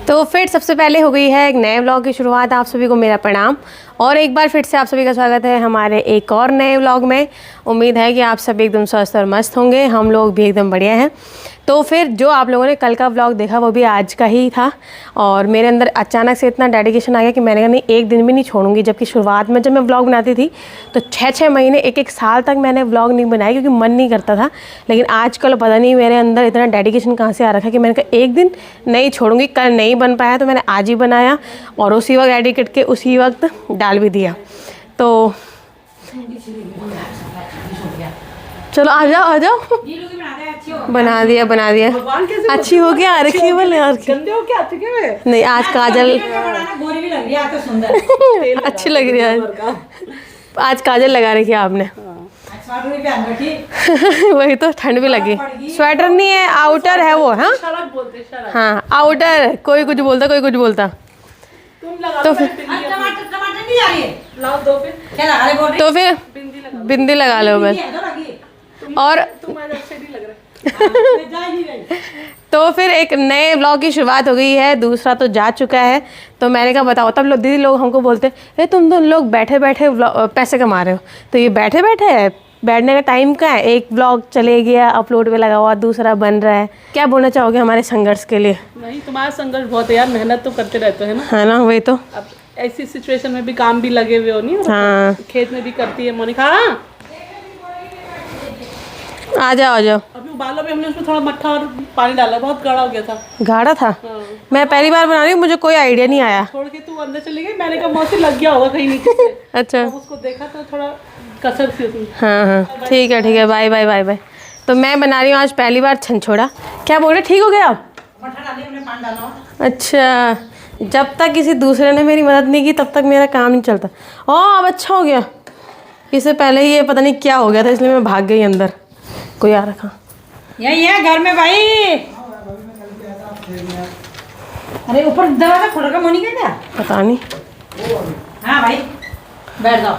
तो फिर सबसे पहले हो गई है एक नए व्लॉग की शुरुआत। आप सभी को मेरा प्रणाम और एक बार फिर से आप सभी का स्वागत है हमारे एक और नए व्लॉग में। उम्मीद है कि आप सभी एकदम स्वस्थ और मस्त होंगे, हम लोग भी एकदम बढ़िया हैं। तो फिर जो आप लोगों ने कल का व्लॉग देखा वो भी आज का ही था और मेरे अंदर अचानक से इतना डेडिकेशन आ गया कि मैंने कहा नहीं एक दिन भी नहीं छोड़ूंगी। जबकि शुरुआत में जब मैं व्लॉग बनाती थी तो 6-6 महीने एक साल तक मैंने व्लॉग नहीं बनाया क्योंकि मन नहीं करता था। लेकिन आजकल पता नहीं मेरे अंदर इतना डेडिकेशन कहाँ से आ रखा है कि मैंने कहा एक दिन नहीं छोड़ूंगी। कल नहीं बन पाया तो मैंने आज ही बनाया और उसी वक्त एडिट करके उसी वक्त डाल भी दिया। तो चलो आ जाओ बना दिया अच्छी हो गया। रखी बोले और नहीं आज काजल अच्छी लग रही है। आज काजल लगा रखी है आपने। वही तो ठंड भी लगी। स्वेटर नहीं है, आउटर है वो। हाँ आउटर। कोई कुछ बोलता कोई कुछ बोलता। तो फिर बिंदी लगा लो बस। और तो फिर एक नए व्लॉग की शुरुआत हो गई है। दूसरा तो जा चुका है। तो मैंने कहा बताओ, तब लोग दीदी लोग हमको बोलते हैं तुम तो लोग बैठे बैठे पैसे कमा रहे हो। तो ये बैठे बैठे है, बैठने का टाइम का है। एक व्लॉग चले गया, अपलोड पे लगा हुआ, दूसरा बन रहा है। क्या बोलना चाहोगे हमारे संघर्ष के लिए? नहीं, तुम्हारा संघर्ष बहुत है यार, मेहनत तो करते रहते हैं ना। है ना, वही तो। अब ऐसी सिचुएशन में भी काम भी लगे हुए हो नहीं। हाँ खेत में भी करती है मोनिका। आ जाओ अभी उबाला भी हमने उसमें थोड़ा मट्ठा और पानी डाला, बहुत गाढ़ा हो गया था। गाढ़ा था? हाँ। मैं पहली बार बना रही हूँ, मुझे कोई आइडिया नहीं आया। छोड़ के तू अंदर चली गई, मैंने कहा मौसी लग गया होगा कहीं नीचे से। अच्छा तो उसको देखा तो थोड़ा कसर सी उसमें। हाँ ठीक है बाय बाय। तो मैं बना रही हूँ आज पहली बार छनछोड़ा। क्या बोल रहे, ठीक हो गया आप? मट्ठा डाली हमने, पानी डाला। अच्छा, जब तक किसी दूसरे ने मेरी मदद नहीं की तब तक मेरा काम नहीं चलता। अब अच्छा हो गया। इससे पहले ही ये पता नहीं क्या हो गया था, इसलिए मैं भाग गई अंदर। कोई आ रखा यही है घर में भाई। अरे ऊपर दरवाजा खोल रखा मोनिका क्या? पता नहीं। हाँ भाई बैठ जाओ।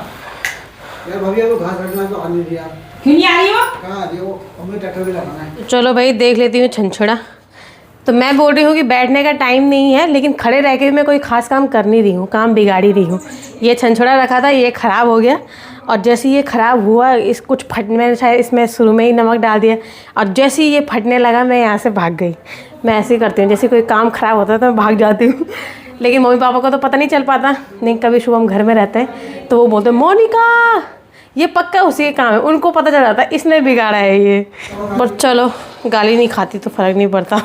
यार भाभी वो घास काटना तो आने दिया। क्यों नहीं आ रही हो? कहाँ आ रही हो? हमें ट्रैक्टर भी लगाना है। चलो भाई देख लेती हूँ छनछोड़ा। तो मैं बोल रही हूँ कि बैठने का टाइम नहीं है, लेकिन खड़े रह के भी मैं कोई खास काम कर नहीं रही हूँ, काम बिगाड़ ही रही हूँ। ये छनछोड़ा रखा था, ये ख़राब हो गया और जैसे ये ख़राब हुआ इस कुछ फटने, मैंने शायद इसमें शुरू में ही नमक डाल दिया और जैसे ही ये फटने लगा मैं यहाँ से भाग गई। मैं ऐसे ही करती हूँ, जैसे कोई काम ख़राब होता है तो मैं भाग जाती हूँ। लेकिन मम्मी पापा को तो पता नहीं चल पाता। नहीं, कभी शुभम घर में रहते हैं तो वो बोलते हैं मोनिका ये पक्का उसी का काम है। उनको पता चल जाता है इसने बिगाड़ा है ये। बट चलो गाली नहीं खाती तो फ़र्क नहीं पड़ता।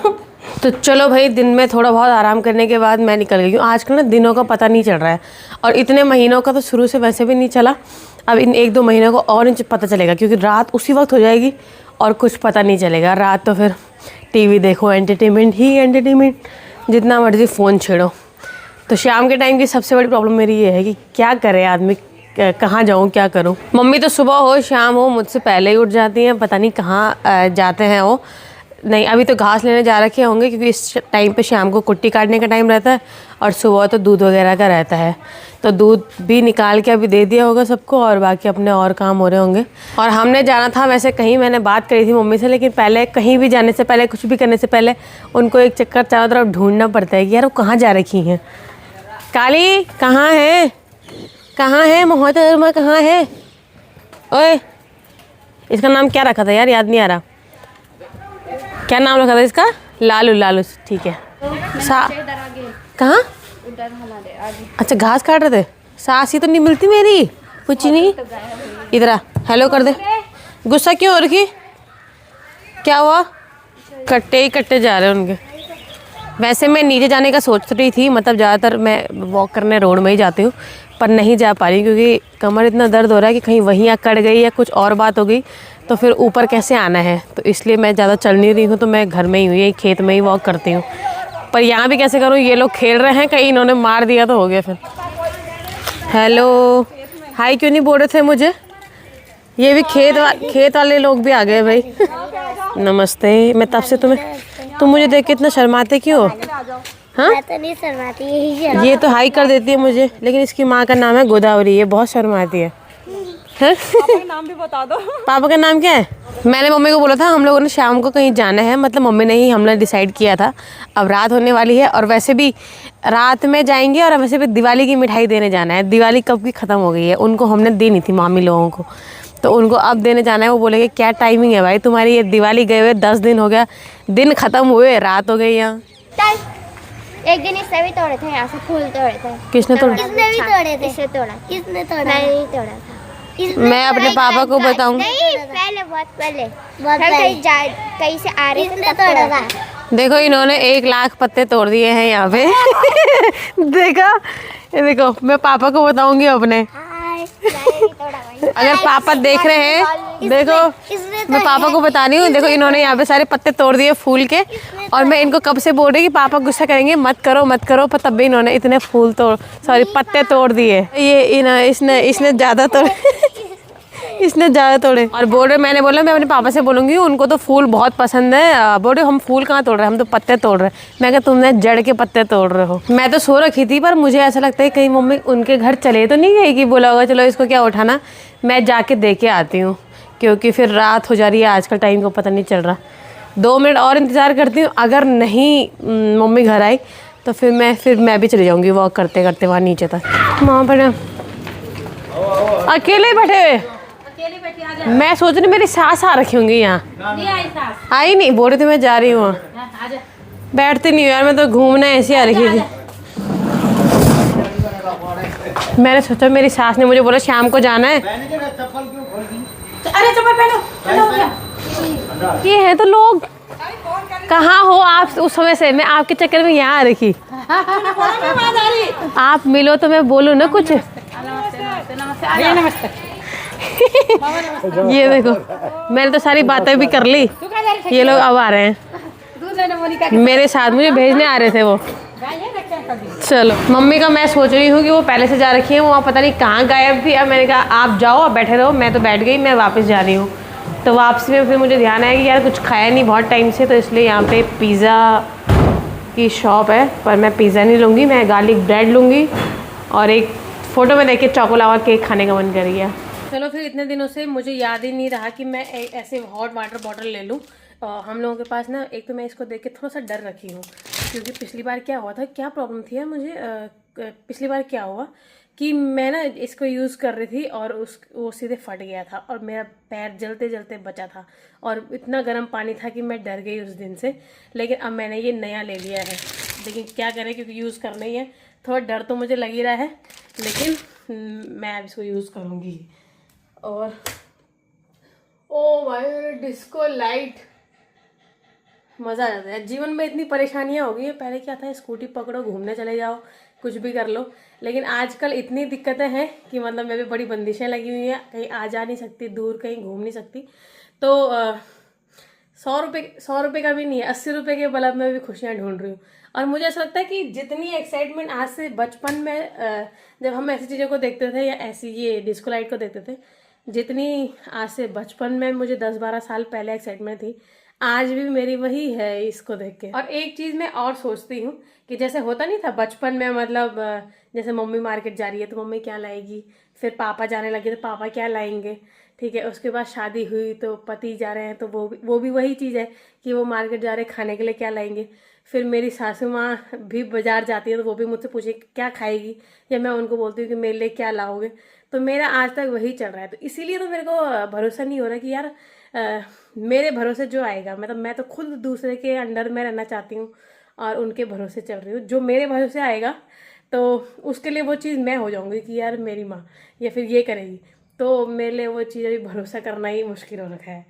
तो चलो भाई, दिन में थोड़ा बहुत आराम करने के बाद मैं निकल गई हूँ। आजकल ना दिनों का पता नहीं चल रहा है और इतने महीनों का तो शुरू से वैसे भी नहीं चला। अब इन 1-2 महीनों को और पता चलेगा क्योंकि रात उसी वक्त हो जाएगी और कुछ पता नहीं चलेगा। रात तो फिर टीवी देखो, एंटरटेनमेंट ही एंटरटेनमेंट, जितना मर्जी फ़ोन छेड़ो। तो शाम के टाइम की सबसे बड़ी प्रॉब्लम मेरी ये है कि क्या करे आदमी, कहाँ जाऊँ, क्या करूँ। मम्मी तो सुबह हो शाम हो मुझसे पहले ही उठ जाती हैं, पता नहीं कहाँ जाते हैं वो। नहीं, अभी तो घास लेने जा रखे होंगे क्योंकि इस टाइम पे शाम को कुट्टी काटने का टाइम रहता है और सुबह तो दूध वगैरह का रहता है। तो दूध भी निकाल के अभी दे दिया होगा सबको और बाकी अपने और काम हो रहे होंगे। और हमने जाना था वैसे कहीं, मैंने बात करी थी मम्मी से, लेकिन पहले कहीं भी जाने से पहले, कुछ भी करने से पहले उनको एक चक्कर चारों तरफ ढूंढना पड़ता है कि यार वो कहाँ जा रखी हैं। काली कहाँ है मोहतरमा कहाँ है? ओए इसका नाम क्या रखा था यार, याद नहीं आ रहा। क्या नाम रखा था इसका? लालू। ठीक है। कहाँ? अच्छा घास काट रहे थे। सास ही तो नहीं मिलती मेरी, कुछ नहीं। इधर आ, हेलो कर दे। गुस्सा क्यों हो रखी? क्या हुआ? कट्टे ही कट्टे जा रहे हैं उनके। वैसे मैं नीचे जाने का सोच रही थी, मतलब ज़्यादातर मैं वॉक करने रोड में ही जाती हूँ पर नहीं जा पा रही क्योंकि कमर इतना दर्द हो रहा है कि कहीं वहीं अकड़ गई या कुछ और बात हो गई तो फिर ऊपर कैसे आना है। तो इसलिए मैं ज़्यादा चल नहीं रही हूँ, तो मैं घर में ही हूँ, यही खेत में ही वॉक करती हूँ। पर यहाँ भी कैसे करूँ, ये लोग खेल रहे हैं, कहीं इन्होंने मार दिया तो हो गया फिर। हेलो हाय क्यों नहीं बोल रहे थे मुझे? ये भी खेत वाले लोग भी आ गए भाई। नमस्ते। मैं तब से तुम मुझे देख के इतना शर्माते क्यों? हाँ मैं तो नहीं शर्माती, यही ये तो हाई कर देती है मुझे, लेकिन इसकी माँ का नाम है गोदावरी, ये बहुत शर्माती है। पापा का नाम भी बता दो। पापा का नाम क्या है? मैंने मम्मी को बोला था हम लोगों ने शाम को कहीं जाना है, मतलब मम्मी ने ही हमने डिसाइड किया था। अब रात होने वाली है और वैसे भी रात में जाएंगे और वैसे भी दिवाली की मिठाई देने जाना है। दिवाली कब की ख़त्म हो गई है, उनको हमने देनी थी मामी लोगों को, तो उनको अब देने जाना है। वो बोलेंगे क्या टाइमिंग है भाई तुम्हारी, ये दिवाली गए हुए 10 दिन हो गया, दिन ख़त्म हुए रात हो गई यहाँ। एक दिन इससे भी तोड़े थे, यहाँ से फूल तोड़े थे। किसने तोड़ा? इसने भी तोड़े थे। इससे तोड़ा? किसने तोड़ा? मैंने नहीं तोड़ा था। मैं अपने पापा को बताऊंगी। नहीं, पहले बहुत पहले कहीं से आ रहे थे, तोड़ा था। देखो इन्होंने 1 लाख पत्ते तोड़ दिए हैं यहाँ पे। देखा, ये देखो मैं पापा को बताऊंगी अपने। अगर पापा देख रहे हैं, देखो मैं पापा को बता रही हूँ, देखो इन्होंने यहाँ पे सारे पत्ते तोड़ दिए फूल के, और मैं इनको कब से बोल रही कि पापा गुस्सा करेंगे मत करो मत करो, पर तब भी इन्होंने इतने पत्ते तोड़ दिए। ये इसने ज़्यादा तोड़ इसने ज़्यादा तोड़े। और बोल रहे, मैंने बोला मैं अपने पापा से बोलूँगी, उनको तो फूल बहुत पसंद है। बोल रहे हम फूल कहाँ तोड़ रहे हैं, हम तो पत्ते तोड़ रहे हैं। मैं कहा तुमने जड़ के पत्ते तोड़ रहे हो। मैं तो सो रखी थी, पर मुझे ऐसा लगता है कहीं मम्मी उनके घर चले तो नहीं गई कि बोला होगा चलो इसको क्या उठाना, मैं जाके दे के आती हूँ, क्योंकि फिर रात हो जा रही है, आजकल टाइम को पता नहीं चल रहा। 2 मिनट और इंतज़ार करती हूँ, अगर नहीं मम्मी घर आई तो फिर मैं भी चली जाऊँगी वॉक करते करते वहाँ नीचे तक। वहाँ पर अकेले बैठे हुए, मैं सोच रही मेरी सास आ रखी होंगी यहाँ। आई नहीं, बोल रही थी मैं जा रही हूँ। बैठती नहीं यार, मैं तो घूमना ऐसे आ रखी थी। मैंने सोचा मेरी सास ने मुझे बोला शाम को जाना है। अरे चप्पल पहनो। ये है तो लोग कहाँ हो आप उस समय से, मैं आपके चक्कर में यहाँ आ रखी। आप मिलो तो मैं बोलूँ ना कुछ। नमस्ते। ये देखो मैंने तो सारी बातें भी कर ली, ये लोग अब आ रहे हैं मेरे साथ, मुझे भेजने आ रहे थे वो। चलो मम्मी का मैं सोच रही हूँ कि वो पहले से जा रखी है, वहाँ पता नहीं कहाँ गायब थी। अब मैंने कहा आप जाओ, अब बैठे रहो, मैं तो बैठ गई, मैं वापस जा रही हूँ। तो वापसी में फिर मुझे ध्यान आया कि यार कुछ खाया नहीं बहुत टाइम से, तो इसलिए यहाँ पे पिज़्ज़ा की शॉप है, पर मैं पिज़्ज़ा नहीं लूँगी, मैं गार्लिक ब्रेड लूँगी। और एक फ़ोटो में देख के चॉकोलावा केक खाने का मन कर गया। चलो फिर इतने दिनों से मुझे याद ही नहीं रहा कि मैं ऐसे हॉट वाटर बॉटल ले लूँ। हम लोगों के पास ना, एक तो मैं इसको देख के थोड़ा सा डर रखी हूँ, क्योंकि पिछली बार क्या हुआ था, क्या प्रॉब्लम थी यार मुझे, पिछली बार क्या हुआ कि मैं ना इसको यूज़ कर रही थी और वो सीधे फट गया था और मेरा पैर जलते जलते बचा था, और इतना गर्म पानी था कि मैं डर गई उस दिन से। लेकिन अब मैंने ये नया ले लिया है, लेकिन क्या करें क्योंकि यूज़ करना ही है, थोड़ा डर तो मुझे लग ही रहा है, लेकिन मैं अब इसको यूज़ करूँगी। और ओ भाई डिस्को लाइट, मज़ा आ जाता है। जीवन में इतनी परेशानियां हो गई हैं, पहले क्या था स्कूटी पकड़ो घूमने चले जाओ कुछ भी कर लो, लेकिन आजकल इतनी दिक्कतें हैं कि मतलब मेरे भी बड़ी बंदिशें लगी हुई हैं, कहीं आ जा नहीं सकती, दूर कहीं घूम नहीं सकती। तो 100 रुपये का भी नहीं है, 80 रुपये के बल्ब में भी खुशियाँ ढूंढ रही हूँ। और मुझे ऐसा लगता है कि जितनी एक्साइटमेंट आज से बचपन में जब हम ऐसी चीज़ों को देखते थे या ऐसी ये डिस्को लाइट को देखते थे, जितनी आज से बचपन में मुझे 10-12 साल पहले एक्साइटमेंट थी, आज भी मेरी वही है इसको देख के। और एक चीज़ मैं और सोचती हूँ कि जैसे होता नहीं था बचपन में, मतलब जैसे मम्मी मार्केट जा रही है तो मम्मी क्या लाएगी, फिर पापा जाने लगे तो पापा क्या लाएंगे, ठीक है। उसके बाद शादी हुई तो पति जा रहे हैं तो वो भी वही चीज़ है कि वो मार्केट जा रहे हैं, खाने के लिए क्या लाएंगे। फिर मेरी सासू माँ भी बाज़ार जाती है तो वो भी मुझसे पूछे क्या खाएगी, या मैं उनको बोलती हूँ कि मेरे लिए क्या लाओगे। तो मेरा आज तक वही चल रहा है, तो इसीलिए तो मेरे को भरोसा नहीं हो रहा कि यार मेरे भरोसे जो आएगा, मतलब मैं तो खुद दूसरे के अंडर में रहना चाहती हूँ और उनके भरोसे चल रही हूँ। जो मेरे भरोसे आएगा तो उसके लिए वो चीज़ मैं हो जाऊँगी कि यार मेरी माँ या फिर ये करेगी, तो मेरे लिए वो चीज़ अभी भरोसा करना ही मुश्किल हो रखा है।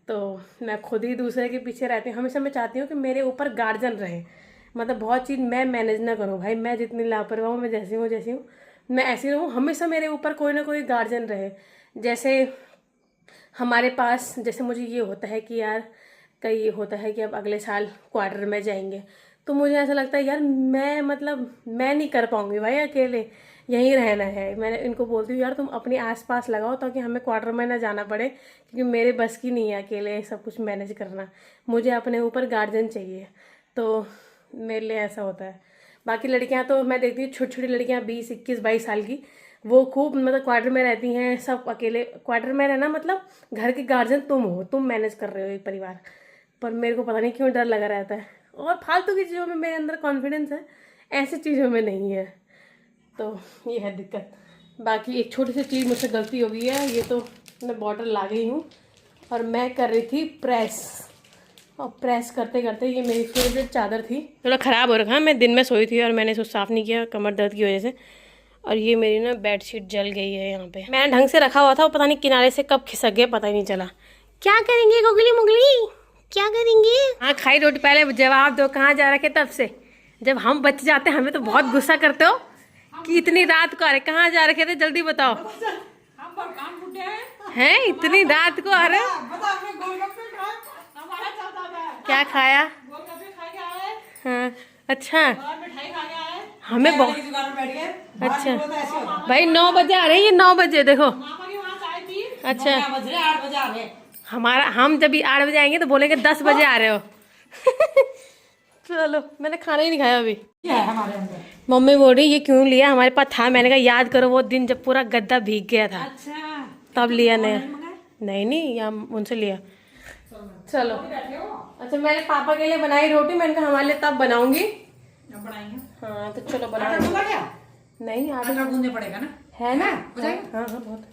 तो मैं खुद ही दूसरे के पीछे रहती हूँ। हमेशा मैं चाहती हूँ कि मेरे ऊपर गार्जियन रहे, मतलब बहुत चीज़ मैं मैनेज ना करूँ। भाई मैं जितनी लापरवाह हूँ, मैं जैसी हूँ मैं ऐसी रहूँ, हमेशा मेरे ऊपर कोई ना कोई गार्जियन रहे। जैसे हमारे पास, जैसे मुझे ये होता है कि यार कई ये होता है कि अब अगले साल क्वार्टर में जाएंगे, तो मुझे ऐसा लगता है यार मैं नहीं कर पाऊँगी भाई, अकेले यहीं रहना है। मैंने इनको बोलती हूँ यार तुम अपने आसपास लगाओ ताकि हमें क्वार्टर में ना जाना पड़े, क्योंकि मेरे बस की नहीं है अकेले सब कुछ मैनेज करना, मुझे अपने ऊपर गार्जियन चाहिए। तो मेरे लिए ऐसा होता है। बाकी लड़कियां तो मैं देखती हूँ छोटी छोटी लड़कियां 20, 21, 22 साल की, वो खूब मतलब क्वार्टर में रहती हैं, सब अकेले। क्वार्टर में रहना मतलब घर के गार्जियन तुम हो, तुम मैनेज कर रहे हो एक परिवार। पर मेरे को पता नहीं क्यों डर लगा रहता है, और फालतू की चीज़ों में मेरे अंदर कॉन्फिडेंस है, ऐसी चीज़ों में नहीं है। तो ये है दिक्कत। बाकी एक छोटी सी चीज़ मुझसे गलती हो गई है, ये तो मैं बॉटल ला गई हूँ और मैं कर रही थी प्रेस, और प्रेस करते करते ये मेरी फेवरेट चादर थी, थोड़ा ख़राब हो रखा। मैं दिन में सोई थी और मैंने इसको साफ़ नहीं किया कमर दर्द की वजह से, और ये मेरी ना बेडशीट जल गई है यहाँ पे। मैंने ढंग से रखा हुआ था, वो पता नहीं किनारे से कब खिसक गया, पता ही नहीं चला। क्या करेंगे गुगली मुगली, क्या करेंगे? हाँ खाई रोटी, पहले जवाब दो, कहाँ जा रखे तब से? जब हम बच जाते हैं हमें तो बहुत गुस्सा करते हो कि इतनी रात को आ रहे, कहाँ जा रखे थे जल्दी बताओ। हैं इतनी रात को आ रहे? क्या खाया? हाँ अच्छा, हमें बहुत अच्छा भाई 9 बजे आ रहे हैं, ये 9 बजे देखो। अच्छा 8 बजे आ गए। हमारा, हम जब 8 बजे आएंगे तो बोलेंगे 10 बजे आ रहे हो। चलो मैंने खाना ही नहीं खाया अभी। क्या है हमारे अंदर? मम्मी बोल रही ये क्यों लिया, हमारे पास था। मैंने कहा याद करो वो दिन जब पूरा गद्दा भीग गया था, अच्छा तब लिया। नया नहीं या उनसे लिया। चलो अच्छा, मैंने पापा के लिए बनाई रोटी, मैंने कहा हमारे लिए तब बनाऊंगी। बनाएंगे। हाँ तो चलो बना। नहीं आटा गूंदने पड़ेगा ना, है ना? हाँ हाँ बहुत।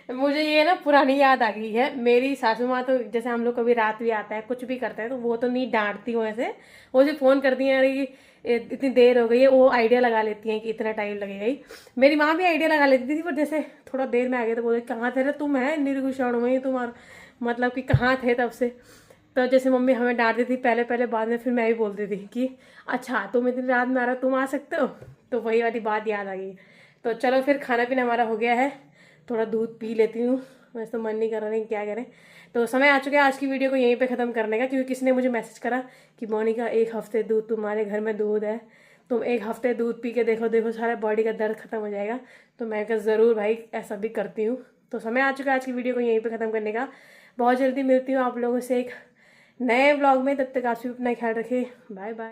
मुझे ये ना पुरानी याद आ गई है। मेरी सासू माँ तो जैसे हम लोग कभी रात भी आता है कुछ भी करते हैं तो वो तो नहीं डांटती हूँ ऐसे, वो जो फ़ोन करती हैं अरे इतनी देर हो गई है, वो आइडिया लगा लेती हैं कि इतना टाइम लगेगा ही। मेरी माँ भी आइडिया लगा लेती थी, पर जैसे थोड़ा देर में आ गए तो बोले कहाँ थे रे तुम, है निर्गुषण हुई तुम्हारा, मतलब कि कहाँ थे तब से। तो जैसे मम्मी हमें डांटती थी पहले पहले, बाद में फिर मैं भी बोलती थी कि अच्छा तुम इतनी रात में आ रहे हो, तुम आ सकते हो। तो वही वाली बात याद आ गई। तो चलो फिर खाना पीना हमारा हो गया है, थोड़ा दूध पी लेती हूँ, वैसे तो मन नहीं कर रहा, नहीं क्या करें। तो समय आ चुका है आज की वीडियो को यहीं पे ख़त्म करने का, क्योंकि किसी ने मुझे मैसेज करा कि मोनिका 1 हफ्ते दूध, तुम्हारे घर में दूध है, तुम 1 हफ्ते दूध पी के देखो, देखो सारा बॉडी का दर्द खत्म हो जाएगा। तो मैं कहा ज़रूर भाई ऐसा भी करती हूँ। तो समय आ चुका है आज की वीडियो को यहीं पे ख़त्म करने का। बहुत जल्दी मिलती हूँ आप लोगों से एक नए ब्लॉग में, तब तक आप भी अपना ख्याल रखिए। Bye bye.